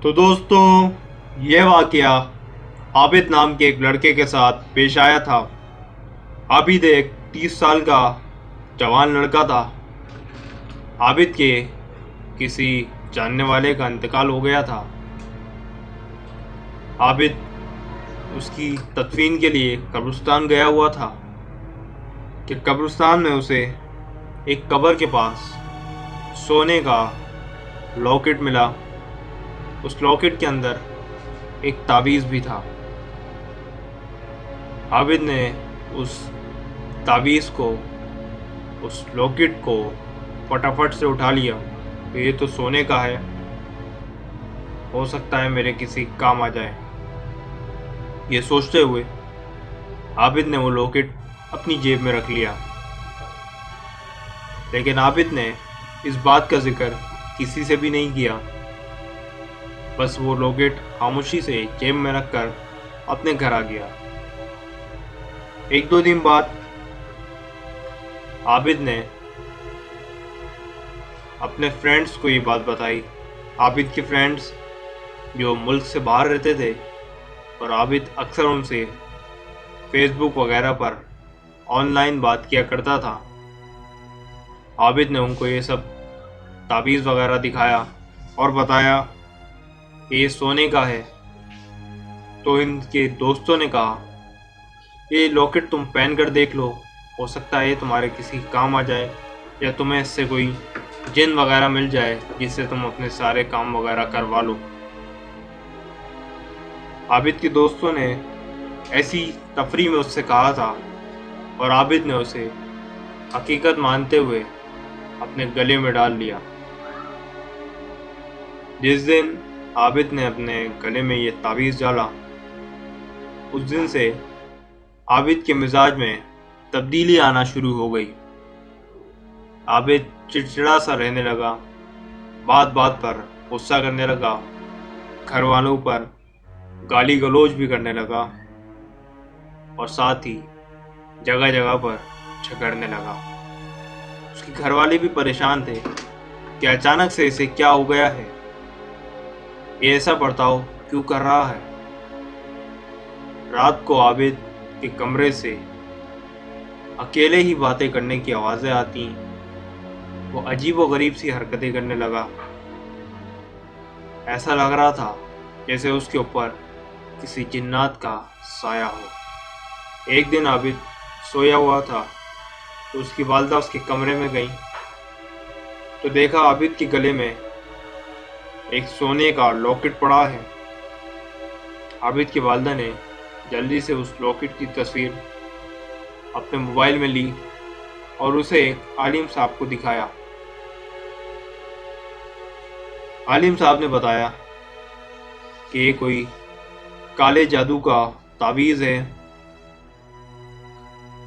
तो दोस्तों, ये वाकया आबिद नाम के एक लड़के के साथ पेश आया था। आबिद एक 30 साल का जवान लड़का था। आबिद के किसी जानने वाले का इंतकाल हो गया था। आबिद उसकी तदफीन के लिए कब्रिस्तान गया हुआ था कि कब्रिस्तान में उसे एक कब्र के पास सोने का लॉकेट मिला। उस लॉकेट के अंदर एक ताबीज़ भी था। आबिद ने उस ताबीज़ को, उस लॉकेट को फटाफट से उठा लिया। तो ये तो सोने का है, हो सकता है मेरे किसी काम आ जाए। ये सोचते हुए आबिद ने वो लॉकेट अपनी जेब में रख लिया। लेकिन आबिद ने इस बात का जिक्र किसी से भी नहीं किया। बस वो लॉकेट खामोशी से जेब में रखकर अपने घर आ गया। एक दो दिन बाद आबिद ने अपने फ्रेंड्स को ये बात बताई। आबिद के फ्रेंड्स जो मुल्क से बाहर रहते थे और आबिद अक्सर उनसे फेसबुक वगैरह पर ऑनलाइन बात किया करता था। आबिद ने उनको ये सब ताबीज़ वगैरह दिखाया और बताया कि ये सोने का है। तो इनके दोस्तों ने कहा, ये लॉकेट तुम पहन कर देख लो, हो सकता है ये तुम्हारे किसी काम आ जाए या तुम्हें इससे कोई जिन वगैरह मिल जाए जिससे तुम अपने सारे काम वगैरह करवा लो। आबिद के दोस्तों ने ऐसी तफरी में उससे कहा था और आबिद ने उसे हकीकत मानते हुए अपने गले में डाल लिया। जिस दिन आबिद ने अपने गले में ये ताबीज़ डाला, उस दिन से आबिद के मिजाज में तब्दीली आना शुरू हो गई। आबिद चिड़चिड़ा सा रहने लगा, बात बात पर गुस्सा करने लगा, घर वालों पर गाली गलौज भी करने लगा और साथ ही जगह जगह पर झगड़ने लगा। उसके घर वाले भी परेशान थे कि अचानक से इसे क्या हो गया है, ये ऐसा बर्ताव क्यों कर रहा है। रात को आबिद के कमरे से अकेले ही बातें करने की आवाज़ें आती। वो अजीब व गरीब सी हरकतें करने लगा। ऐसा लग रहा था जैसे उसके ऊपर किसी जिन्नात का साया हो। एक दिन आबिद सोया हुआ था तो उसकी वालदा उसके कमरे में गई तो देखा आबिद के गले में एक सोने का लॉकेट पड़ा है। आबिद की वालदा ने जल्दी से उस लॉकेट की तस्वीर अपने मोबाइल में ली और उसे एक आलिम साहब को दिखाया। आलिम साहब ने बताया कि ये कोई काले जादू का तावीज़ है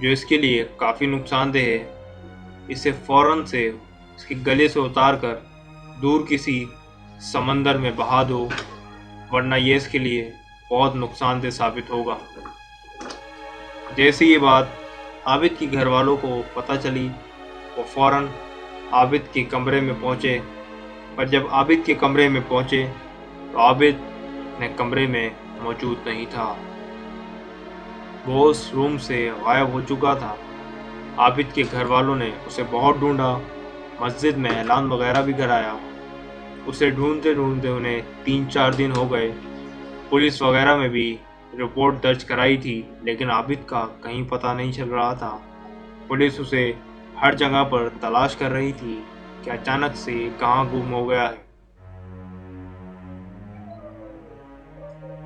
जो इसके लिए काफ़ी नुकसानदेह है। इसे फ़ौरन से इसके गले से उतार कर दूर किसी समंदर में बहा दो, वरना ये इसके लिए बहुत नुकसानदेह साबित होगा। जैसे ये बात आबिद के घर वालों को पता चली, वो फ़ौरन आबिद के कमरे में पहुँचे। पर जब आबिद के कमरे में पहुँचे तो आबिद ने कमरे में मौजूद नहीं था। वो उस रूम से गायब हो चुका था। आबिद के घर वालों ने उसे बहुत ढूंढा, मस्जिद में ऐलान वगैरह भी कराया। उसे ढूंढते ढूंढते उन्हें 3-4 दिन हो गए। पुलिस वगैरह में भी रिपोर्ट दर्ज कराई थी, लेकिन आबिद का कहीं पता नहीं चल रहा था। पुलिस उसे हर जगह पर तलाश कर रही थी कि अचानक से कहाँ गुम हो गया है।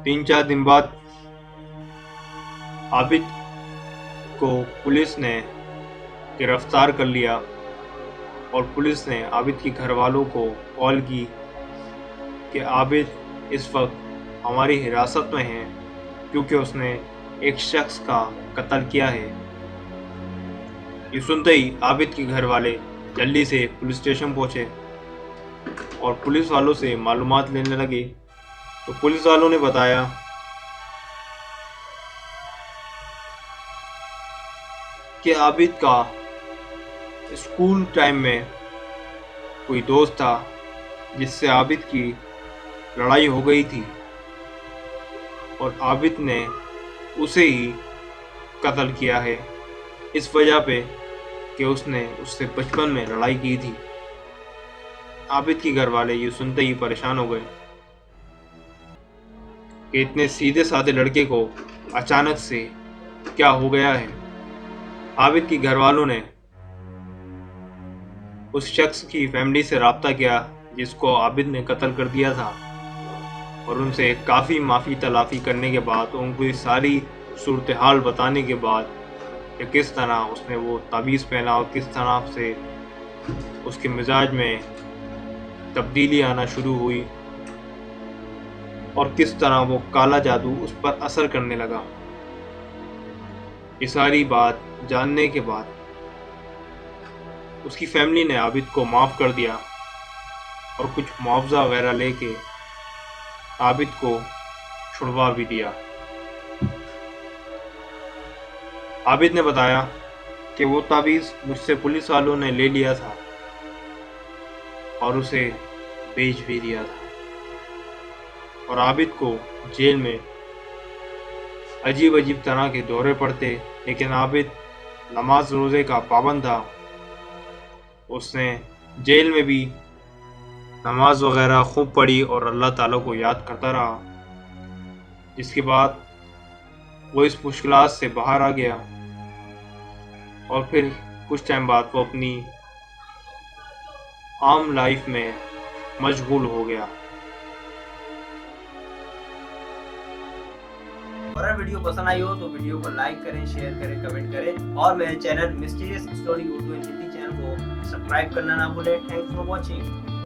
3-4 दिन बाद आबिद को पुलिस ने गिरफ्तार कर लिया और पुलिस ने आबिद के घर वालों को कॉल की कि आबिद इस वक्त हमारी हिरासत में है क्योंकि उसने एक शख्स का कत्ल किया है। ये सुनते ही आबिद के घर वाले जल्दी से पुलिस स्टेशन पहुंचे और पुलिस वालों से मालूमात लेने लगे। तो पुलिस वालों ने बताया कि आबिद का स्कूल टाइम में कोई दोस्त था जिससे आबिद की लड़ाई हो गई थी और आबिद ने उसे ही कत्ल किया है, इस वजह पे कि उसने उससे बचपन में लड़ाई की थी। आबिद के घर वाले ये सुनते ही परेशान हो गए कि इतने सीधे साधे लड़के को अचानक से क्या हो गया है। आबिद के घर वालों ने उस शख्स की फैमिली से राब्ता किया जिसको आबिद ने कत्ल कर दिया था और उनसे काफ़ी माफ़ी तलाफ़ी करने के बाद, उनको ये सारी सूरत हाल बताने के बाद कि किस तरह उसने वो तावीज़ पहना और किस तरह से उसके मिजाज में तब्दीली आना शुरू हुई और किस तरह वो काला जादू उस पर असर करने लगा। ये सारी बात जानने के बाद उसकी फैमिली ने आबिद को माफ़ कर दिया और कुछ मुआवजा वगैरह लेके आबिद को छुड़वा भी दिया। आबिद ने बताया कि वो तावीज़ मुझसे पुलिस वालों ने ले लिया था और उसे बेच भी दिया था और आबिद को जेल में अजीब अजीब तरह के दौरे पड़ते, लेकिन आबिद नमाज रोज़े का पाबंद था। उसने जेल में भी नमाज वगैरह खूब पढ़ी और अल्लाह ताला को याद करता रहा, जिसके बाद वो इस मुश्किलात से बाहर आ गया और फिर कुछ टाइम बाद वो अपनी आम लाइफ में मशगूल हो गया। अगर वीडियो पसंद आई हो तो वीडियो को लाइक करें, शेयर करें, कमेंट करें और मेरे channel mysterious story Urdu and Hindi channel को सब्सक्राइब करना ना भूलें। Thanks for watching.